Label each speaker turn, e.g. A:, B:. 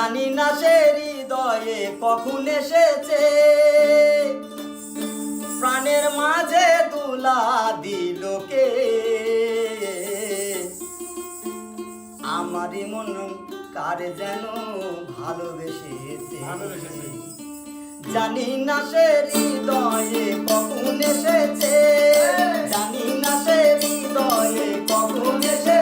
A: জানি না সে হৃদয়ে কখন এসেছে, প্রাণের মাঝে দুলা দিল কে। আমারই মন কার যেন ভালোবেসেছে, জানি না সে হৃদয়ে কখন এসেছে, জানি না সে হৃদয়ে কখন এসেছে।